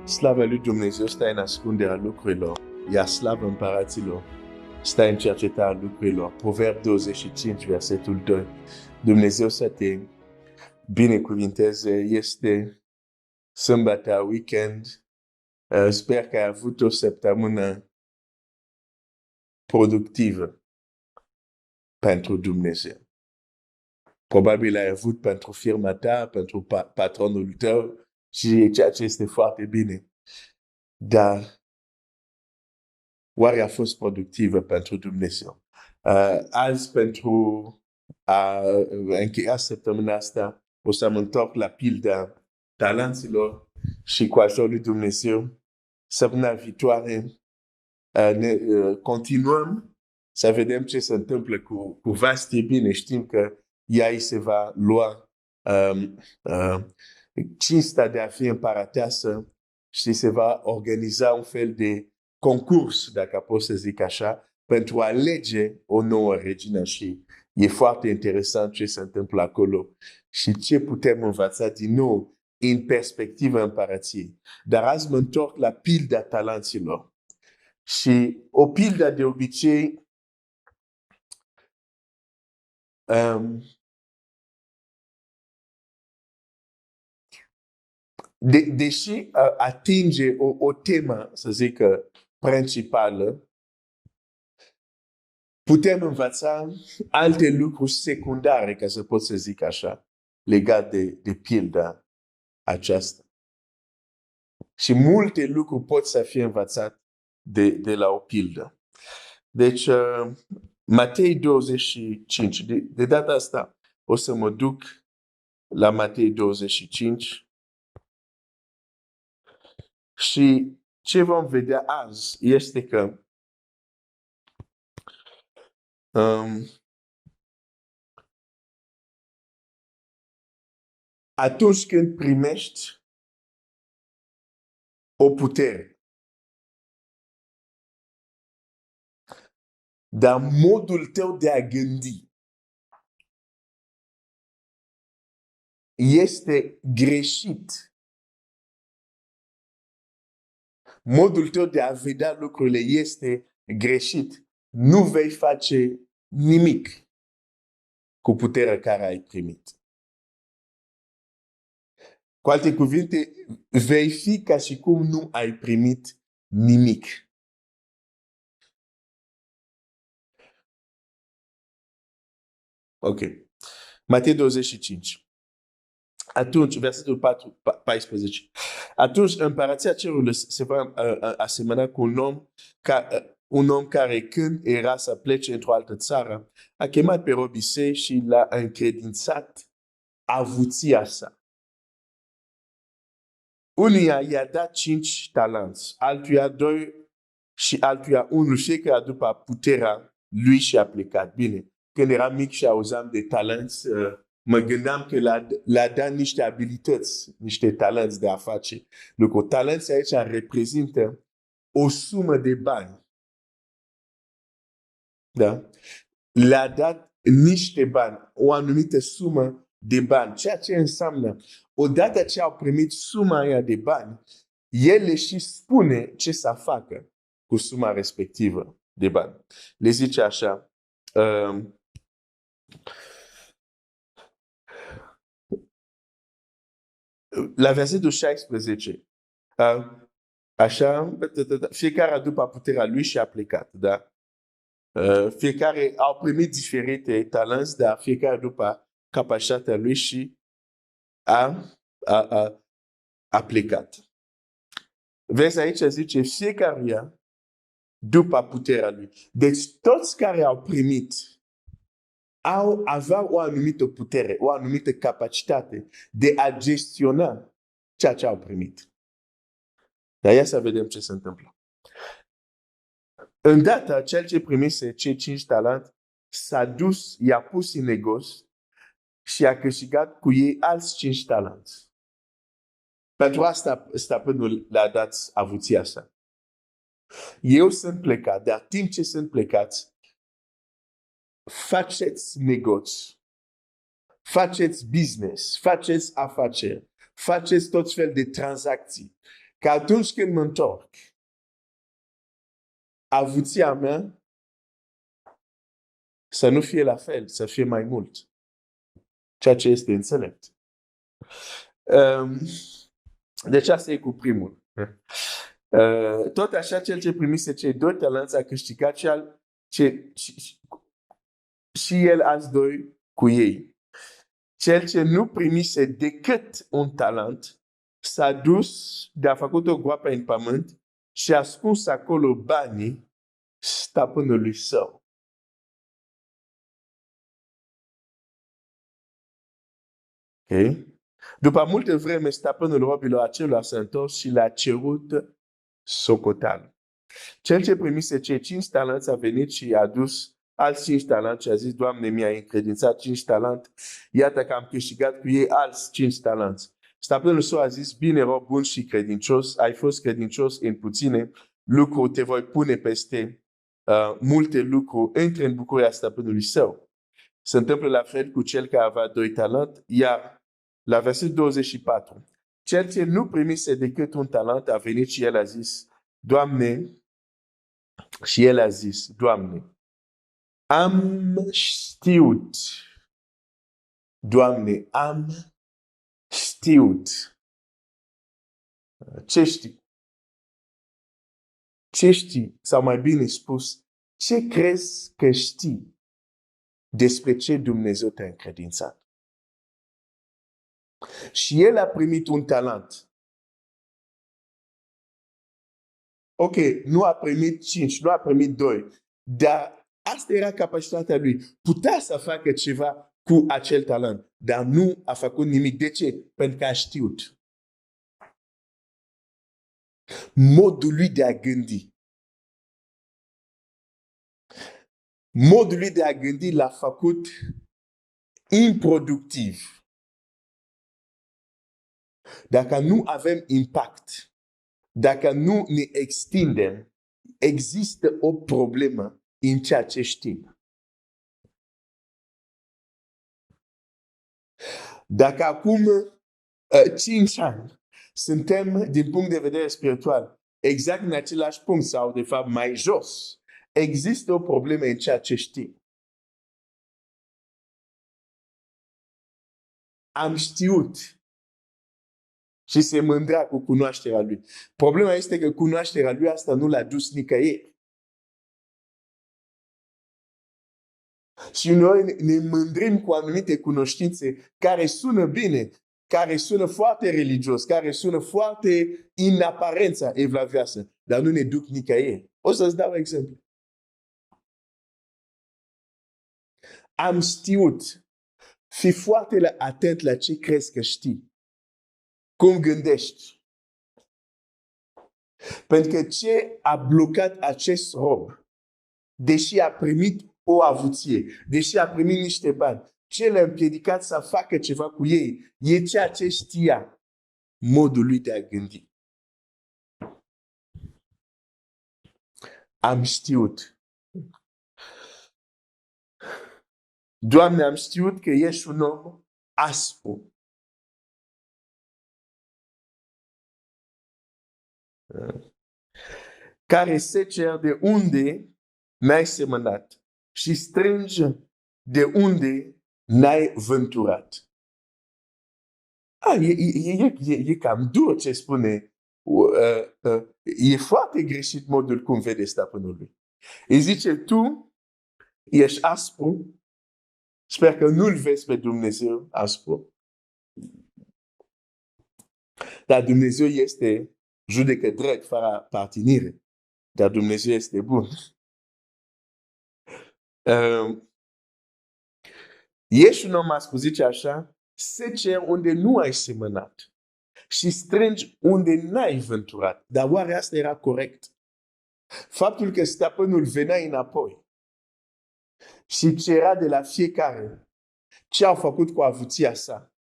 Slavă lui Dumnezeu stă în ascunderea lucrurilor, iar slavă împăraților stă în cercetarea lucrurilor. Proverb 25, versetul 2. Dumnezeu să te binecuvinteze. Este sâmbătă, weekend. Sper că ai avut o săptămână productivă pentru Dumnezeu. Probabil ai avut pentru firma ta, pentru patronul tău și ceea ce este foarte bine. Dar oare a fost productivă pentru Dumnezeu? Azi, pentru a încheia săptămâna asta, o să mă întorc la pilda talenților și cu ajutorul lui Dumnezeu, săptămâna viitoare, continuăm să vedem ce se întâmplă cu Vasti. Bine, știm că ea îi se va lua cinsta de a fi împărăteasă și se va organiza un fel de concurs, dacă pot să zic așa, pentru a alege o nouă regină și e foarte interesant ce se întâmplă acolo și ce putem învăța din nou în perspectiva împărăției. Dar azi mă întorc la pilda talenților. Și o pildă de obicei deși atinge o temă, să zic, principală, putem învăța alte lucruri secundare, ca să pot să zic așa, legate de pilda aceasta. Și multe lucruri pot să fie învățate de la o pildă. Deci, Matei 25, de data asta o să mă duc la Matei 25 și ce vom vedea azi este că atunci când primești o putere, dar modul tău de a gândi este greșit. Modul tău de a vedea lucrurile este greșit. Nu vei face nimic cu puterea care ai primit. Cu alte cuvinte, vei fi ca și cum nu ai primit nimic. Ok. Matei 25. Atunci, versetul 14. Atunci, împărăția cerului se va asemăna cu un om care, când era să plece într-o altă țară, a chemat pe robii săi și l-a încredințat avuția sa. Unuia i-a dat 5 talenți, altuia 2 și altuia 1, fiecare după puterea lui și a plecat. Bine, când eram mic și auzeam de talenți, mă gândeam că le-a dat niște abilități, niște talenți de a face lucruri. Talenții aici reprezintă o sumă de bani. Da? Le-a dat niște bani, o anumită sumă de bani. Ceea ce înseamnă, odată ce au primit suma aia de bani, el le și spune ce să facă cu suma respectivă de bani. Le zice așa, la versetul 16, așa, fiecare după puterea lui și a plecat, da? Fiecare au primit diferite talenți, dar fiecare după capacitatea lui și a plecat. Vezi aici zice fiecare după puterea lui. Deci toți care au primit aveau o anumită putere, o anumită capacitate de a gestiona ceea ce au primit. Dar ia să vedem ce se întâmplă. Îndată, cel ce primise cei 5 talenți s-a dus, i-a pus în negos și a câștigat cu ei alți 5 talenți. Pentru asta stăpânul le-a dat avuția sa. Eu sunt plecat, dar timp ce sunt plecați, faceți negoți, faceți business, faceți afaceri, faceți tot fel de tranzacții. că atunci când mă întorc, avuția mea să nu fie la fel, să fie mai mult. Ceea ce este înțelept. Deci asta e cu primul. Tot așa, cel ce primise cei 2 talenți a câștigat și el alți 2 cu ei. Cel ce nu primise decât un talent s-a dus de a făcut o groapă în pământ și a ascuns acolo banii stăpânului său. Okay? După multă vreme, stăpânul robilor acelora s-a întors și le-a cerut socoteală. Cel ce primise cei 5 talenți a venit și a dus alți 5 talenți și a zis, Doamne, mi-ai încredințat 5 talenți, iată că am câștigat cu ei alți 5 talenți. Stăpânul său a zis, bine, rob bun și credincios, ai fost credincios în puține lucruri, te voi pune peste multe lucruri, intră în bucuria stăpânului său. Se întâmplă la fel cu cel care avea 2 talenți, iar la versetul 24, cel ce nu primise decât un talent a venit și el a zis, Doamne, și el a zis, Doamne, am știut, Doamne, am știut. Ce știi? Ce știi? Sau mai bine spus, ce crezi că știi despre ce Dumnezeu te-a încredințat? Și el a primit un talent. Ok, nu a primit 5, nu a primit 2, dar asta era capacitatea lui. Putea să facă ceva cu acel talent, dar nu a făcut nimic. De ce? Pentru că a știut. Modul lui de a gândi. Modul lui de a gândi l-a făcut improductiv. Dacă nu avem impact, dacă nu ne extindem, există o problemă în ceea ce știm. Dacă acum 5 ani suntem, din punct de vedere spiritual, exact în același punct sau, de fapt, mai jos, există o problemă în ceea ce știm. Am știut și se mândrea cu cunoașterea lui. Problema este că cunoașterea lui asta nu l-a dus nicăieri. Și noi ne mândrim cu anumite cunoștințe care sună bine, care sună foarte religios, care sună foarte în aparența evlavioasă, dar nu ne duc nicăieri. O să-ți dau exemplu. Am știut. Fii foarte atent la ce crezi că știi. Cum gândești. Pentru că ce a blocat acest rob, deși a primit o avuție, deși a primit niște bani, ce l-a împiedicat să facă ceva cu ei, e ceea ce știa, modul lui de a gândi. Am știut. Doamne, am știut că ești un om aspru. Care secer de unde n-ai semănat și strângi de unde n-ai vânturat. E cam dur ce spune. E foarte greșit modul cum vede stăpânul lui. Îi zice, tu ești aspru, sper că nu-l vezi pe Dumnezeu aspru, dar Dumnezeu este judecă drept, fără partinire, dar Dumnezeu este bun. Ești un om aspru, zice așa, secer unde nu ai semănat și strângi unde n-ai vânturat. Dar oare asta era corect? Faptul că stăpânul venea înapoi și cerea de la fiecare ce au făcut cu avuția sa.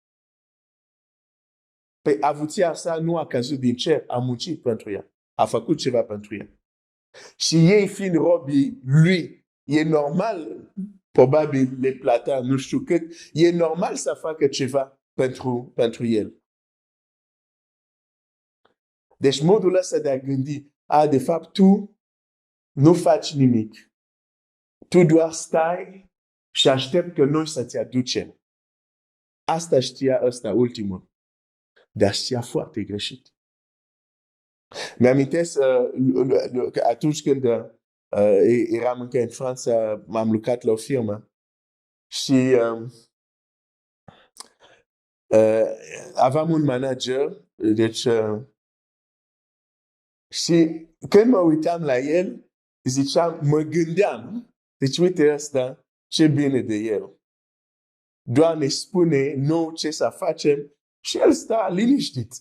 Pe avuția sa nu a căzut din cer, a muncit pentru ea. A făcut ceva pentru ea. Și ei fiind robii lui, e normal, probabil le plătea nu știu cât, e normal să facă ceva pentru el. Deci modul ăsta de a gândi, de fapt, tu nu faci nimic. Tu doar stai și aștept că noi să-ți aducem. Asta știa ăsta ultimul. Dar știa foarte greșit. Mi-amintesc că atunci când eram încă în Franța, m-am lucrat la o firmă și aveam un manager, deci și când mă uitam la el, ziceam, mă gândeam, deci uite ăsta, ce bine de el. Doar ne spune nou ce să facem și el sta liniștit.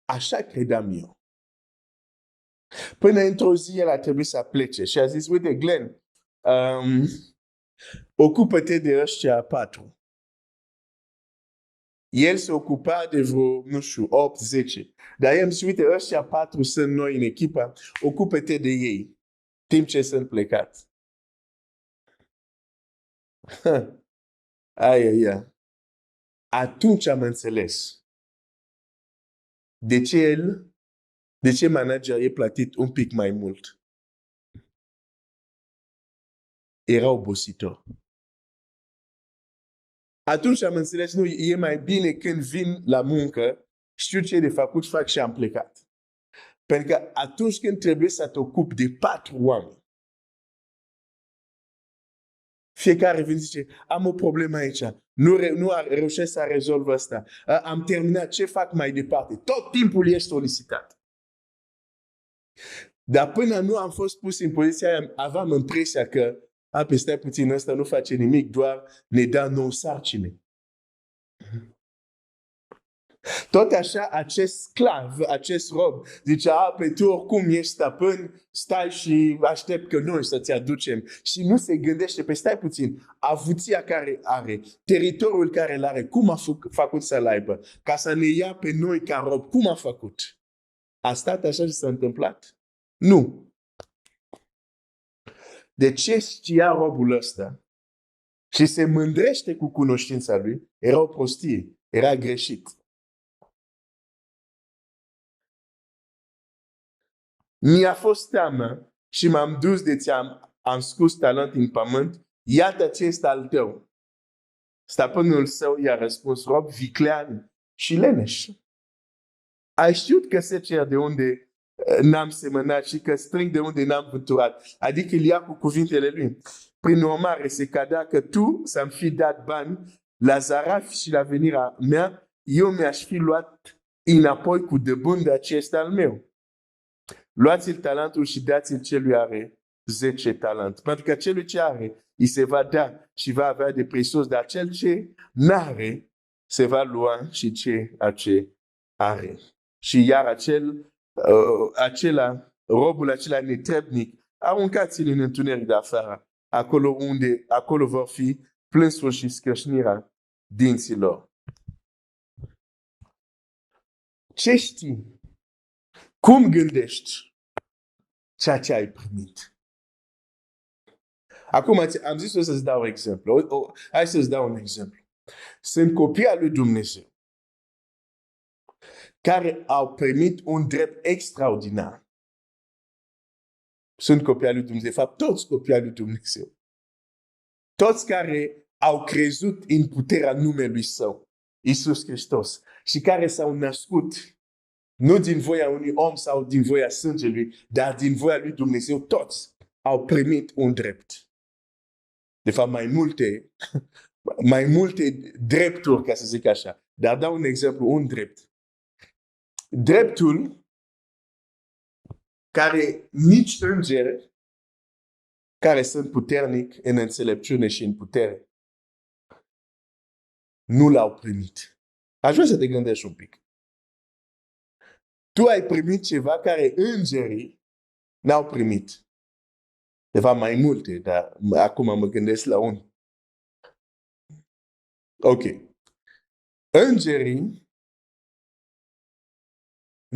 Așa credeam eu. Până într-o zi el a trebuit să plece și a zis, uite Glenn, ocupă-te de ăștia 4. El se ocupa de vreo, nu știu, 8-10. Dar el îmi zice, uite, ăștia 4 sunt noi în echipă, ocupă-te de ei, timp ce sunt plecat. Aia. Atunci am înțeles de ce manager e plătit un pic mai mult. Era obositor. Atunci am înțeles, nu, e mai bine când vin la muncă, știu ce e de făcut, fac și am plecat. Pentru că atunci când trebuie să te ocupi de 4 oameni, fiecare vine și zice, am o problemă aici, nu reușesc să rezolv asta, am terminat, ce fac mai departe? Tot timpul ești solicitat. Dar până nu am fost pus în poziția aia, aveam impresia că, pe stai puțin, ăsta nu face nimic, doar ne dă nouă sarcine. Tot așa, acest sclav, acest rob, zicea, pe tu oricum ești stăpân, stai și aștept că noi să-ți aducem. Și nu se gândește, pe stai puțin, avuția care are, teritoriul care îl are, cum a făcut să-l aibă? Ca să ne ia pe noi ca rob, cum a făcut? A stat așa și s-a întâmplat? Nu. De ce știa robul ăsta? Și se mândrește cu cunoștința lui, era o prostie, era greșit. Mi-a fost teamă și m-am dus de am scos talent în pământ, iată ce este al tău. Stăpânul său i-a răspuns, rob viclean și leneș. Ai știut că secer de unde n-am semănat și că strâng de unde n-am vânturat. Adică îl ia cu cuvintele lui. Prin urmare, se cadea că tu să-mi fi dat bani la zaraf și la venirea mea, eu mi-aș fi luat înapoi cu debun de acesta al meu. Luați-l talentul și dați-l celui are 10 talente. Pentru că celui ce are, îi se va da și va avea de prețios, dar cel ce n-are, se va lua și ce are. Și iar robul acela netrebnic, aruncați-l în întuneric de afară, acolo vor fi plânsul și scrâșnirea dinților. Ce știi? Cum gândești ceea ce ai primit? Acum am zis să-ți dau un exemplu. Hai să-ți dau un exemplu. Sunt copii al lui Dumnezeu care au primit un drept extraordinar. Sunt copii al lui Dumnezeu. De fapt, toți copii al lui Dumnezeu. Toți care au crezut în puterea numelui Său, Iisus Hristos, și care s-au născut nu din voia unui om sau din voia sângelui, dar din voia lui Dumnezeu, toți au primit un drept. De fapt, mai multe drepturi, ca să zic așa. Dar dau un exemplu, un drept. Dreptul care nici îngeri care sunt puternici în înțelepciune și în putere nu l-au primit. Aș vrea să te gândești un pic. Tu ai primit ceva care îngerii n-au primit. De fapt, mai multe, dar acum mă gândesc la unul. Ok. Îngerii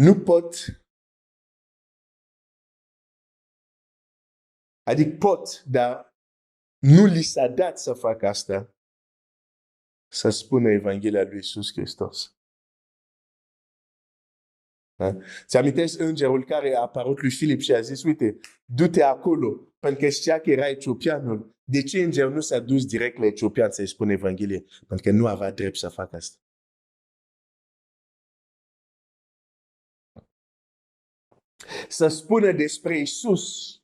nu pot, adică pot, dar nu li s-a dat să facă asta, să spună Evanghelia lui Iisus Hristos. Ți amintești îngerul care a apărut lui Filip și a zis, uite, du-te acolo, pentru că știa că era etiopianul. De ce îngerul nu s-a dus direct la etiopian să-i spune Evanghelie? Pentru că nu avea drept să facă asta. Să spună despre Isus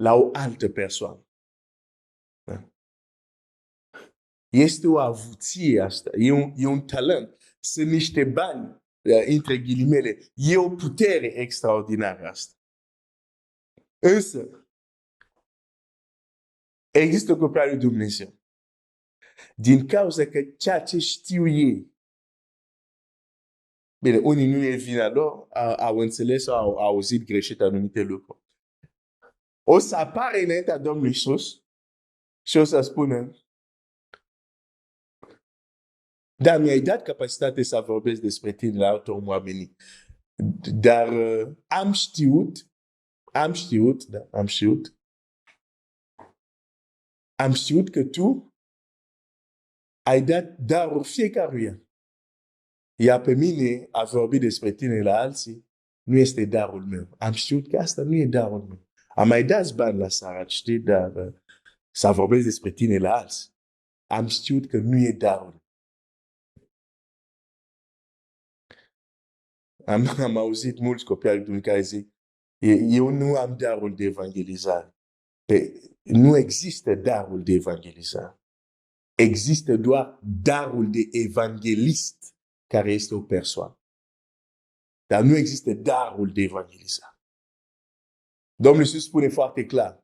la o altă persoană. Este o avuție asta, e un talent, sunt niște bani, între ghilimele, e o putere extraordinară asta. Însă, există copiii lui Dumnezeu. Din cauza că ceea ce știu ei, bine, unii nu e vina lor, au înțeles sau au auzit greșit anumite lucruri. O să apare înaintea Domnului Iisus și o să spună, da, mi-ai dat capacitate să vorbesc despre tine la altor oameni. Dar am știut că tu ai dat darul fiecăruia. Iar pe mine a vorbi despre tine la alții nu este darul meu. Am știut că asta nu e darul meu. Am mai dat bani la Sara, știi, dar să vorbesc despre tine la alții. Am știut că nu e darul. Am auzit mulți copii al Dumnezeu care zic, eu nu am darul de evangelizare. Nu există darul de evangelizare. Există doar darul de evanghelist, care este o persoană. Dar nu există darul de evangelizare. Domnul Iisus spune foarte clar.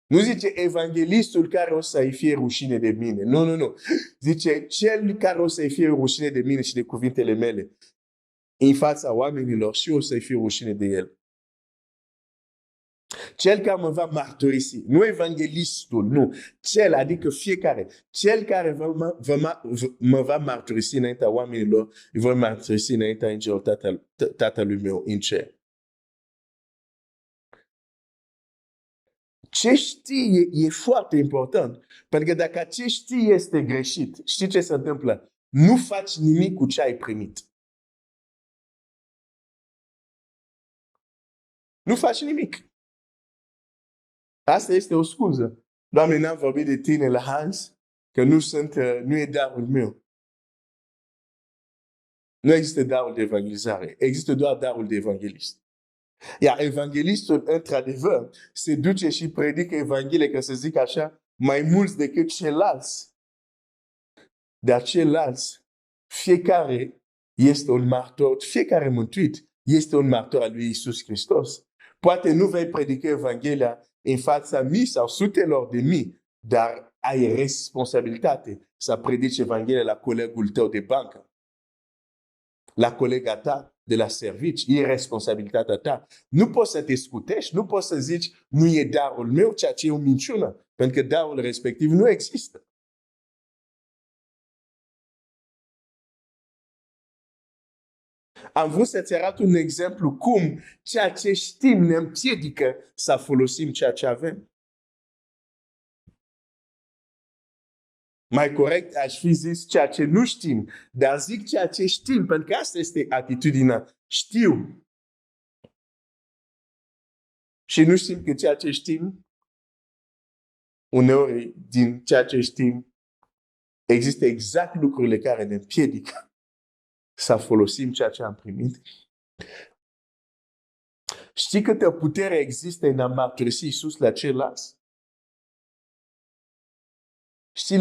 Nu zice evanghelistul care o să-i fie rușine de mine. Nu. Zice cel care o să-i fie rușine de mine și de cuvintele mele în fața oamenilor și o să-i fie rușine de el. Cel care mă va marturisi, nu evanghelistul, nu. Cel, adică fiecare. Cel care mă va marturisi înaintea oamenilor, îi va marturisi înaintea îngerul tatălui meu în cer. Ce știi e foarte important. Pentru că dacă ce știi este greșit, știi ce se întâmplă? Nu faci nimic cu ce ai primit. Nu faci nimic. Asta este o scuză. Doamne, n-am vorbit de tine la Hans, că nu e darul meu. Nu există darul de evangelizare. Există doar darul de evanghelist. Iar evanghelistul, într-adevăr, se duce și predică Evanghelie, ca să zic așa, mai mulți decât ceilalți. Dar ceilalți, fiecare este un martor, fiecare mântuit este un martor al lui Iisus Hristos. Poate nu vei predica Evanghelia în fața mii sau sutelor de mii, dar ai responsabilitate să predici Evanghelia la colegul tău de bancă, la colega ta de la servici, e responsabilitatea ta. Nu poți să te scutești, nu poți să zici, nu e darul meu, ceea ce e o minciună, pentru că darul respectiv nu există. Am vrut să-ți arăt un exemplu cum ceea ce știm ne împiedică să folosim ceea ce avem. Mai corect aș fi zis ceea ce nu știm, dar zic ceea ce știm, pentru că asta este atitudinea. Știu. Și nu știm că ceea ce știm, uneori din ceea ce știm, există exact lucrurile care ne împiedică să folosim ceea ce am primit. Știi câtă putere există în a mărturisi Iisus la ceilalți? Știi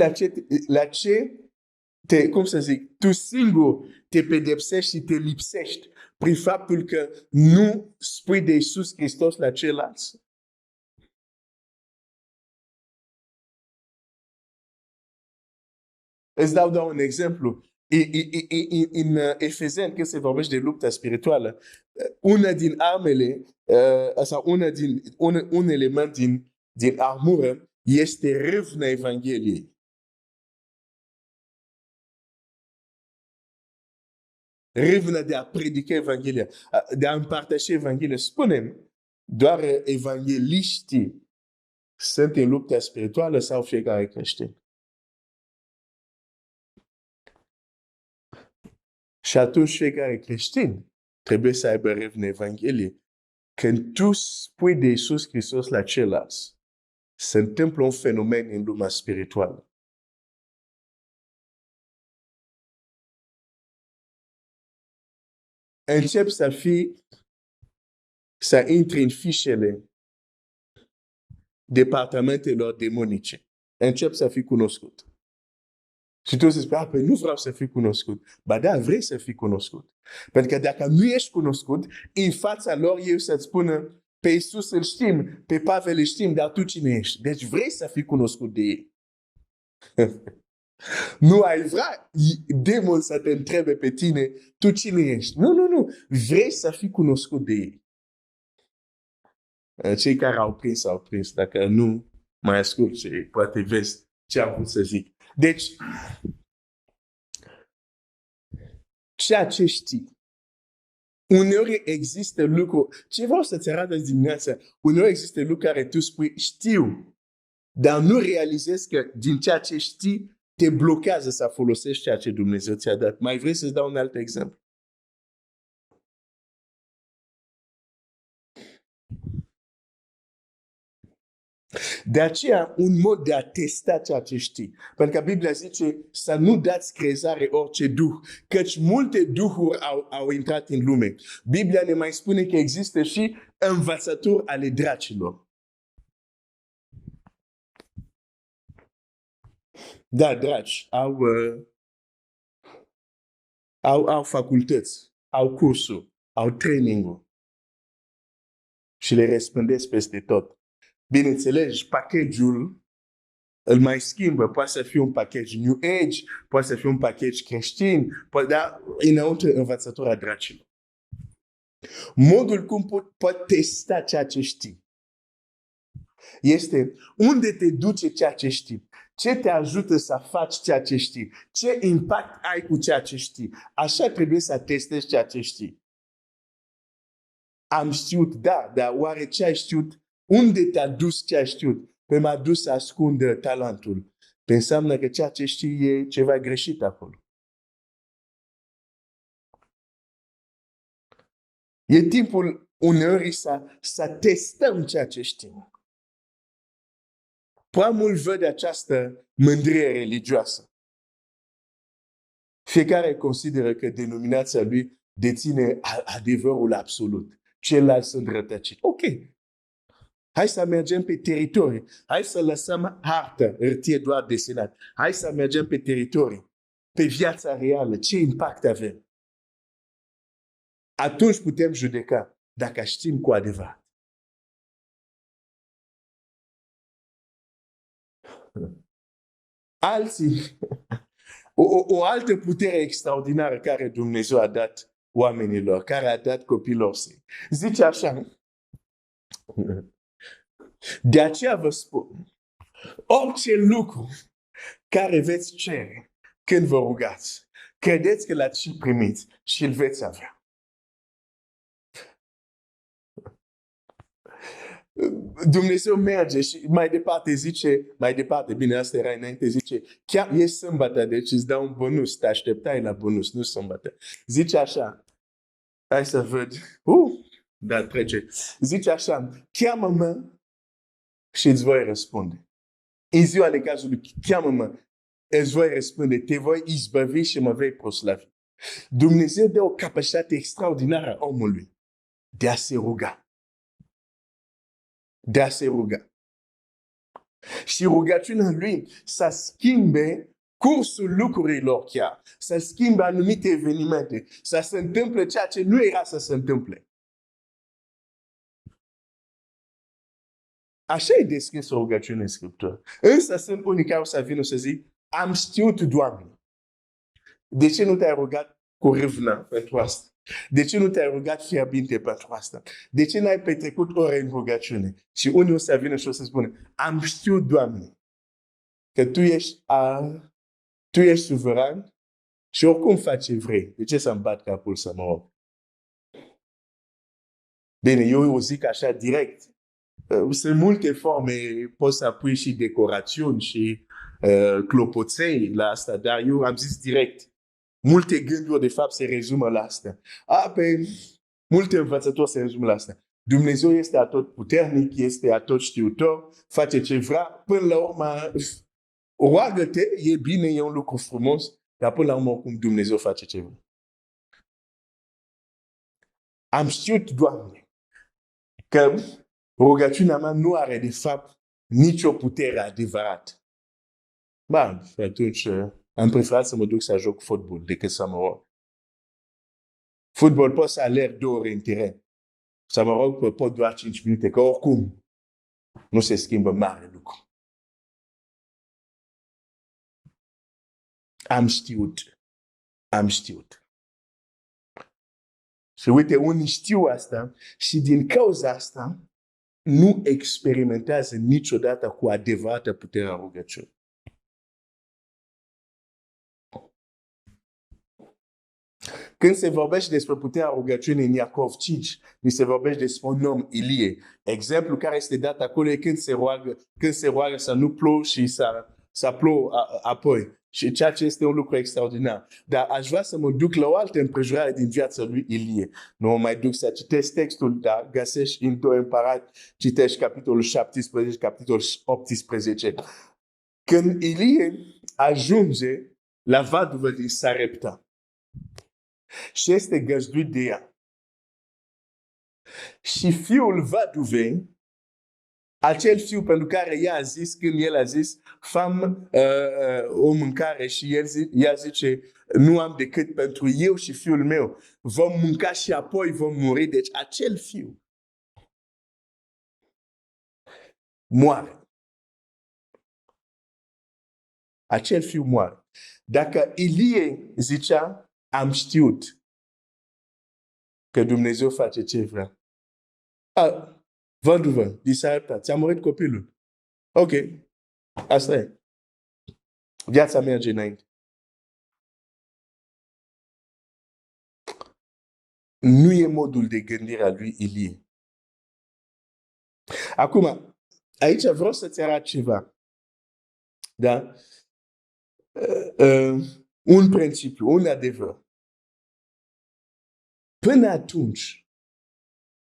la ce cum să zic, tu singur te pedepsești și te lipsești prin faptul că nu spui de Iisus Hristos la ceilalți? Îți dau doar un exemplu. În Efezeni, când se vorbește de lupta spirituală, una din armele, sau un element din armură este râvna Evangheliei. Râvna de a predica Evanghelia, de a împărtăși Evanghelia. Spunem, doar evangheliștii sunt în lupta spirituală sau fiecare creștin? Și atunci fiecare creștin trebuie să aibă râv în Evanghelie. Când tu spui de Iisus Hristos la ceilalți, se întâmplă un fenomen în lumea spirituală. Încep să intri în fișele departamentelor demonice. Încep să fii cunoscut. Și tu să spui, păi nu vreau să fiu cunoscut. Ba da, vrei să fii cunoscut. Pentru că dacă nu ești cunoscut, în fața lor ei să-ți spună, pe Iisus îl știm, pe Pavel îl știm, dar tu cine ești? Deci vrei să fii cunoscut de ei. Nu ai vrea demon să te întrebe pe tine, tu cine ești? Nu. Vrei să fii cunoscut de ei. Cei care au prins. Dacă nu, mai ascult și poate vezi ce am vrut să zic. Deci, ceea ce știi. Uneori există lucruri, ce vreau să-ți arăt azi dimineața, uneori există lucruri care tu spui, știu, dar nu realizezi că din ceea ce știi, te blochează să folosești ceea ce Dumnezeu ți-a dat. Mai vrei să-ți dau un alt exemplu? De aceea, un mod de a testa ceea ce știi. Pentru că Biblia zice să nu dați crezare orice duh, căci multe duhuri au intrat în lume. Biblia ne mai spune că există și învățături ale dracilor. Da, draci au facultăți, au cursuri, au training-uri și le răspândesc peste tot. Bineînțeles, pachetul îl mai schimbă. Poate să fie un pachet New Age, poate să fie un pachet creștin, dar înăuntru învățătura dracilor. Modul cum pot testa ceea ce știi este unde te duce ceea ce știi. Ce te ajută să faci ceea ce știi? Ce impact ai cu ceea ce știi? Așa trebuie să testezi ceea ce știi. Am știut, da, dar oare ce ai știut? Unde te-a dus ce ai știut? Păi m-a dus să ascundă talentul. Păi înseamnă că ceea ce știi e ceva greșit acolo. E timpul uneori să testăm ceea ce știm. Prea mult văd această mândrie religioasă. Fiecare consideră că denominația lui deține adevărul absolut. Ceilalți sunt rătăciți. Ok. Hai să mergem pe teritorii. Hai să lăsăm hartă, hârtie doar desenat. Hai să mergem pe teritorii. Pe viața reală. Ce impact avem? Atunci putem judeca dacă știm cu adevărat. Alții, o altă putere extraordinară care Dumnezeu a dat oamenilor, care a dat copiilor săi. Zice așa, de aceea vă spun, orice lucru care veți cere când vă rugați, credeți că l-ați și primit și îl veți avea. Dumnezeu merge și mai departe zice, bine, asta era înainte, zice, chiar e sâmbătă, deci îți dau un bonus, te așteptai la bonus, nu sâmbătă. Zice așa, hai să văd, dar trece. Zice așa, cheamă-mă și îți voi răspunde. În ziua de cazul, cheamă-mă, îți voi răspunde, te voi izbăvi și mă vei proslavi. Dumnezeu dă o capacitate extraordinară a omului de a se ruga. De a se ruga. Și rugăciunea lui să schimbe cursul lucrurilor chiar, să schimbe anumite evenimente, să se întâmple ceea ce nu era să se întâmple. Așa e descris o rugăciune în Scriptură. Însă sunt unii care o să vină să zic, am știut, Doamne. De ce nu te-ai rugat cu râvnă pentru asta? De ce nu te-ai rugat fierbinte pentru asta? De ce n-ai petrecut ore în rugăciune? Și unii o să vină și o să spună, am știut, Doamne, că Tu ești suveran și oricum faci ce vrei. De ce să-mi bat capul să mă rog? Bine, eu o zic așa direct. Sunt multe forme, poți să apui și decorațiuni și clopoței la asta, dar eu am zis direct. Multe gânduri, de fapt, se rezumă la asta. Multe învățători se rezumă la asta. Dumnezeu este atot puternic, este atot știutor, face ce vrea, până la urmă, roagă-te, e bine, e un lucru frumos, dar până la urmă, oricum, Dumnezeu face ce vrea. Am știut, Doamne, că rugăciunea mea nu are, de fapt, nicio putere adevărată. Ba, atunci am preferat să mă duc să joc fotbal decât să mă rog. Fotbal pot să alerg 2 ore în teren. Să mă rog, pot doar 5 minute, că oricum nu se schimbă mare lucru. Am știut. Și uite, unii știu asta și din cauza asta nu experimentează niciodată cu adevărată puterea rugăciunii. Când se vorbește despre puterea rugăciunii în Iacov 5, ni se vorbește despre un om, Ilie. Exemplu care este dat acolo e când se roagă să nu plouă și să plouă apoi. Și ceea ce este un lucru extraordinar. Dar aș vrea să mă duc la o altă împrejurare din viața lui Ilie. Nu mă mai duc să citesc textul, dar găsești în 2 Împărați, citești capitolul 17, capitolul 18. Când Ilie ajunge la vaduvă din Sarepta și este găzduit de ea. Și fiul vaduvei, acel fiu pentru care ea a zis, când el a zis, fam o mâncare și ea zice, nu am decât pentru eu și fiul meu. Vom mânca și apoi vom muri. Deci acel fiu moare. Acel fiu moare. Dacă Ilie zicea, am știut că Dumnezeu face ce vrea. Văduvă, din Sarepta, ți-a murit copilul. Ok, asta e. Viața merge înainte. Nu e modul de gândire a lui Ilie. Acum, aici vreau să-ți arăt ceva. Da? Un principiu, un adevăr. Până atunci,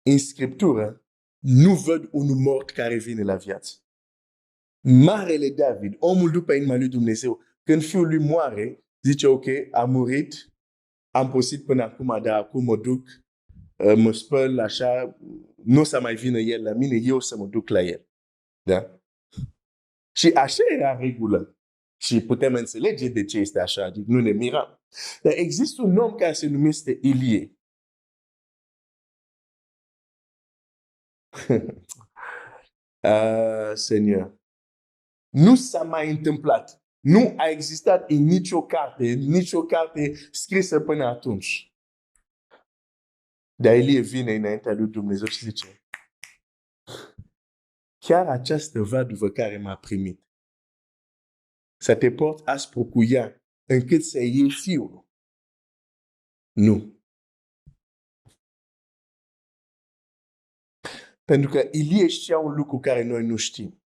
în Scriptură, nu văd un mort care vine la viață. Marele David, omul după inima lui Dumnezeu, când fiul lui moare, zice, ok, a murit, am păsit până acum, dar acum mă duc, mă spăl, așa, nu o să mai vină el la mine, eu să mă duc la el. Da? Și așa era regulă. Și putem înțelege de ce este așa, adică nu ne mirăm. Dar există un om care se numește Ilie. Seigneur. Nu s-a mai întâmplat. Nu a existat în nicio carte scrisă până atunci. Dar Ilie vine înaintea lui Dumnezeu și zice, chiar această vaduvă care m-a primit, să te port aspru cu ea, încât să iei fiul. Nu. Pentru că Ilie știa un lucru care noi nu știm.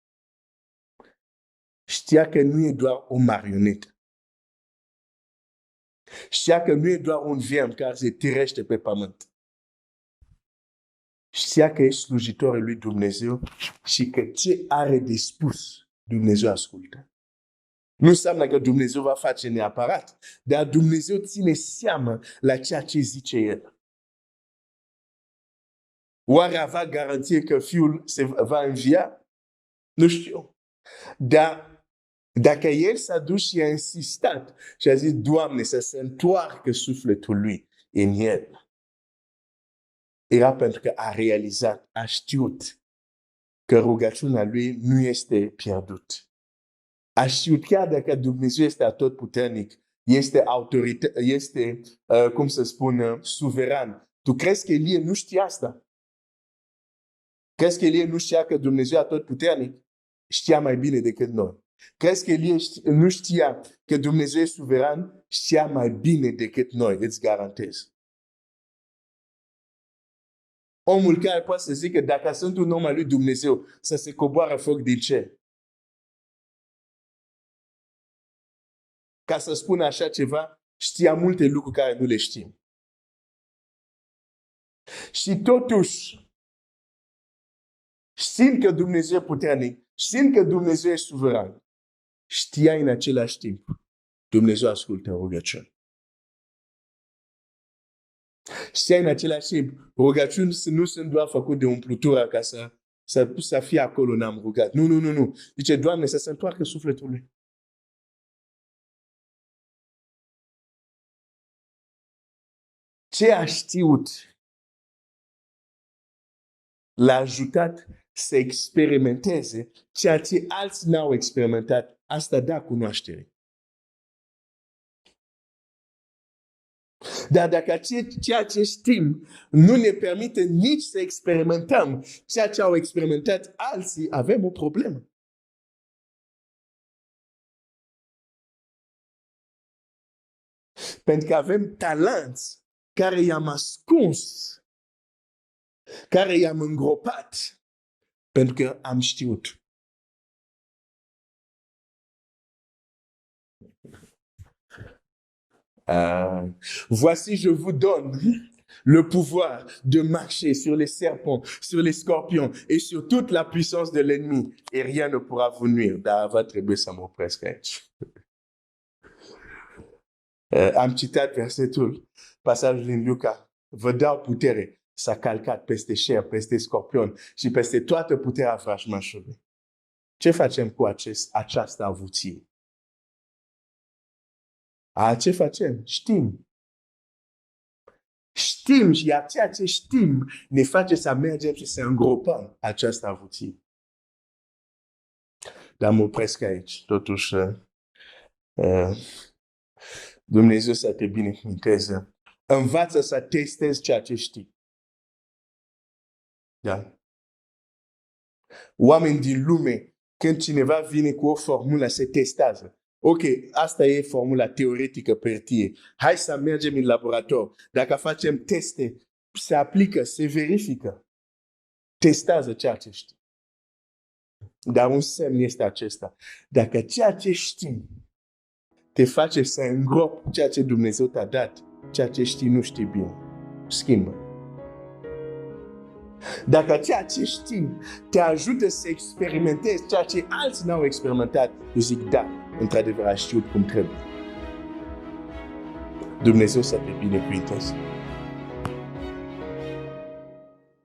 Știa că nu e doar o marionetă. Știa că nu e doar un vierm care se tirește pe pământ. Știa că e slujitorul lui Dumnezeu și că ce are de spus, Dumnezeu ascultă. Nu înseamnă că Dumnezeu va face neapărat, dar Dumnezeu ține seama la ceea ce zice El. Oare avea garanție că fiul se va învia? Nu știu. Dar dacă el s-a dus și a insistat și a zis, Doamne, să se întoarcă sufletul lui în el, era pentru că a realizat, a știut că rugăciunea lui nu este pierdut. A știut chiar dacă Dumnezeu este atotputernic, este cum să spun, suveran. Tu crezi că Ilie nu știa asta? Crezi că Ilie nu știa că Dumnezeu e atotputernic? Știa mai bine decât noi. Crezi că Ilie nu știa că Dumnezeu e suveran? Știa mai bine decât noi, îți garantez. Omul care poate să zică, dacă sunt un om al lui Dumnezeu, să se coboară foc din cer. Ca să spună așa ceva, știa multe lucruri care nu le știm. Și totuși, știind că Dumnezeu e puternic, știind că Dumnezeu e suveran, știai în același timp, Dumnezeu ascultă rugăciuni. Știai în același timp, rugăciuni nu sunt doar făcute de umplutura ca să fie acolo, n-am rugat. Nu. Zice, Doamne, să se întoarcă sufletul lui. Ce a știut l-a ajutat să experimenteze ceea ce alții n-au experimentat. Asta da cunoaștere. Dar dacă ceea ce știm nu ne permite nici să experimentăm ceea ce au experimentat alții, avem o problemă. Pentru că avem talenți care i-am ascuns, care i-am îngropat, pentru că am știut. Voici, je vous donne le pouvoir de marcher sur les serpents, sur les scorpions et sur toute la puissance de l'ennemi et rien ne pourra vous nuire. Dar va trebui să mă opresc aici. Am citat versetul, pasajul din Luca. Vă dau putere s-a calcat peste șer, peste scorpion și peste toată puterea vrăjmașului. Ce facem cu această avuție? Ce facem? Știm. Știm și ceea ce știm ne face să mergem și să îngropăm această avuție. Dar mă opresc aici. Totuși, Dumnezeu să te binecuvânteze. Învață să testezi ceea ce știi. Da? Oameni din lume, când cineva vine cu o formulă, se testează. Ok, asta e formula teoretică pertie. Hai să mergem în laborator. Dacă facem teste, se aplică, se verifică. Testează ceea ce știi. Dar un semn este acesta. Dacă ceea ce știi te face să îngropi ceea ce Dumnezeu te-a dat, ceea ce știi nu știi bine, schimbă. Dacă ceea ce știi te ajută să experimentezi ceea ce alții n-au experimentat, eu zic da, într-adevăr a știut cum trebuie. Dumnezeu să te binecuvânteze.